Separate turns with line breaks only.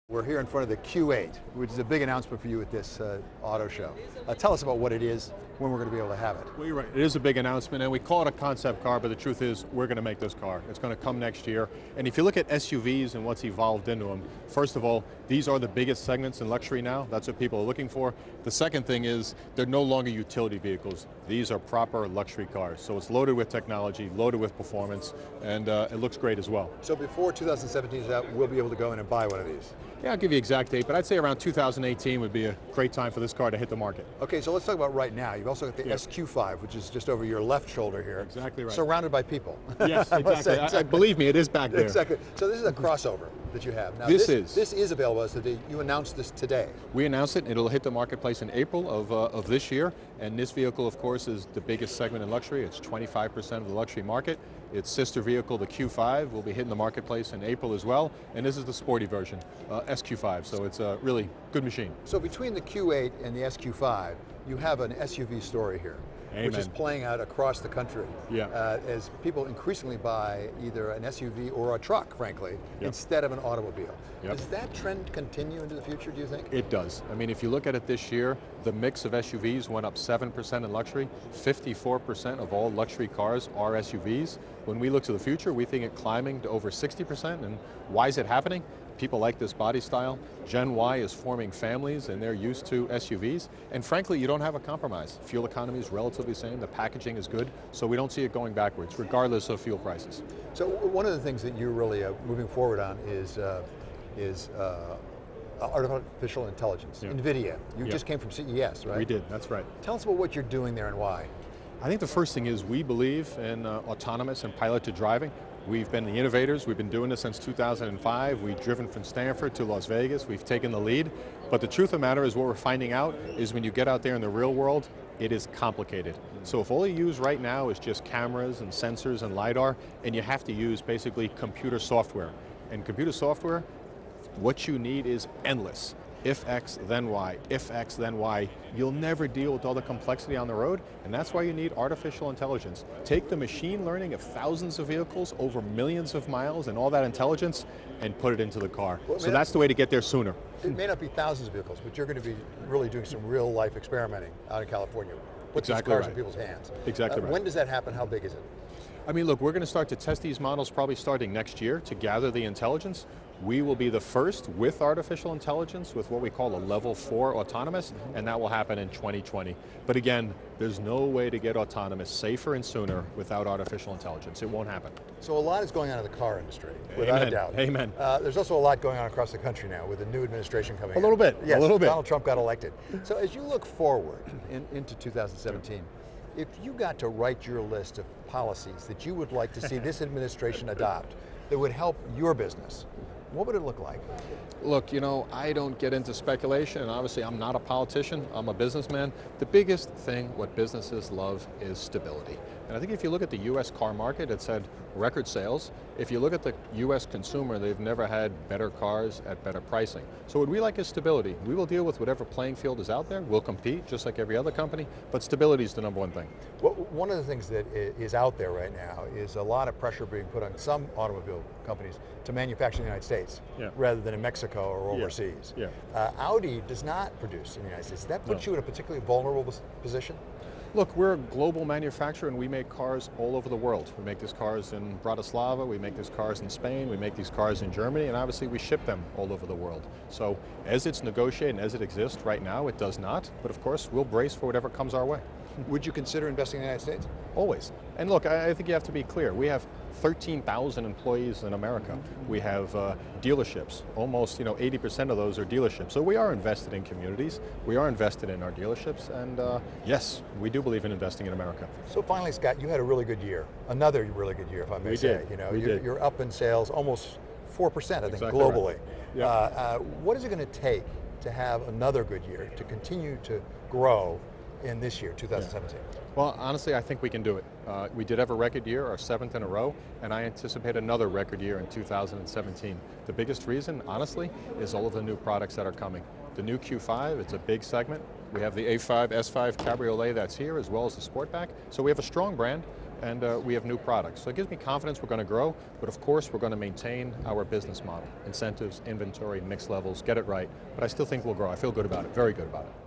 We're here in front of the Q8, which is a big announcement for you at this auto show. Tell us about what it is, when we're going to be able to have it.
Well, you're right. It is a big announcement, and we call it a concept car, but the truth is we're going to make this car. It's going to come next year. And if you look at SUVs and what's evolved into them, first of all, these are the biggest segments in luxury now. That's what people are looking for. The second thing is they're no longer utility vehicles. These are proper luxury cars. So it's loaded with technology, loaded with performance, and it looks great as well.
So before 2017 is out, we'll be able to go in and buy one of these?
Yeah, I'll give you the exact date, but I'd say around 2018 would be a great time for this car to hit the market.
Okay, so let's talk about right now. You've also got the SQ5, which is just over your left shoulder here.
Exactly right.
Surrounded by people.
Yes, exactly. Believe me, it is back there.
Exactly. So this is a crossover that you have. Now
this
is available as today. You announced this today.
We announced it. It'll hit the marketplace in April of this year. And this vehicle, of course, is the biggest segment in luxury. It's 25% of the luxury market. Its sister vehicle, the Q5, will be hitting the marketplace in April as well. And this is the sporty version, SQ5. So it's a really good machine.
So between the Q8 and the SQ5, you have an SUV story here.
Amen.
Which is playing out across the country as people increasingly buy either an SUV or a truck, frankly, instead of an automobile. Does that trend continue into the future, do you think?
It does. I mean, if you look at it this year, the mix of SUVs went up 7% in luxury. 54% of all luxury cars are SUVs. When we look to the future, we think it climbing to over 60%. And why is it happening? People like this body style. Gen Y is forming families and they're used to SUVs. And frankly, you don't have a compromise. Fuel economy is relatively the same, the packaging is good, so we don't see it going backwards, regardless of fuel prices.
So one of the things that you're really moving forward on is artificial intelligence, NVIDIA. You just came from CES, right?
We did, that's right.
Tell us about what you're doing there and why.
I think the first thing is we believe in autonomous and piloted driving. We've been the innovators, we've been doing this since 2005, we've driven from Stanford to Las Vegas, we've taken the lead, but the truth of the matter is what we're finding out is when you get out there in the real world, it is complicated. So if all you use right now is just cameras and sensors and LiDAR, and you have to use basically computer software. And computer software, what you need is endless. If X, then Y, if X, then Y. You'll never deal with all the complexity on the road, and that's why you need artificial intelligence. Take the machine learning of thousands of vehicles over millions of miles and all that intelligence and put it into the car. Well, so that's the way to get there sooner.
It may not be thousands of vehicles, but you're going to be really doing some real life experimenting out in California. Put these cars in people's hands.
Exactly right.
When does that happen? How big is it?
I mean, look, we're going to start to test these models probably starting next year to gather the intelligence. We will be the first with artificial intelligence with what we call a level 4 autonomous, and that will happen in 2020. But again, there's no way to get autonomous safer and sooner without artificial intelligence. It won't happen.
So a lot is going on in the car industry, without a doubt.
Amen.
There's also a lot going on across the country now with the new administration coming in.
A little bit,
yes,
a little bit.
Donald Trump got elected. So as you look forward into 2017, if you got to write your list of policies that you would like to see this administration adopt that would help your business, what would it look like?
Look, you know, I don't get into speculation, and obviously I'm not a politician, I'm a businessman. The biggest thing what businesses love is stability. And I think if you look at the US car market, it's had record sales. If you look at the US consumer, they've never had better cars at better pricing. So what we like is stability. We will deal with whatever playing field is out there. We'll compete just like every other company, but stability is the #1 thing.
Well, one of the things that is out there right now is a lot of pressure being put on some automobile companies to manufacture in the United States rather than in Mexico or overseas. Audi does not produce in the United States. Does that put you in a particularly vulnerable position?
Look, we're a global manufacturer and we make cars all over the world. We make these cars in Bratislava, we make these cars in Spain, we make these cars in Germany, and obviously we ship them all over the world. So as it's negotiated and as it exists right now, it does not, but of course we'll brace for whatever comes our way.
Would you consider investing in the United States?
Always. And look, I think you have to be clear. We have 13,000 employees in America. We have dealerships. Almost 80% of those are dealerships. So we are invested in communities. We are invested in our dealerships. And yes, we do believe in investing in America.
So finally, Scott, you had a really good year. Another really good year, if I may say. You're up in sales almost 4%, I think, globally.
Right.
What is it going to take to have another good year, to continue to grow in this year, 2017?
Well, honestly, I think we can do it. We did have a record year, our 7th in a row, and I anticipate another record year in 2017. The biggest reason, honestly, is all of the new products that are coming. The new Q5, it's a big segment. We have the A5, S5 Cabriolet that's here, as well as the Sportback. So we have a strong brand. and we have new products. So it gives me confidence we're going to grow, but of course we're going to maintain our business model. Incentives, inventory, mix levels, get it right, but I still think we'll grow. I feel good about it, very good about it.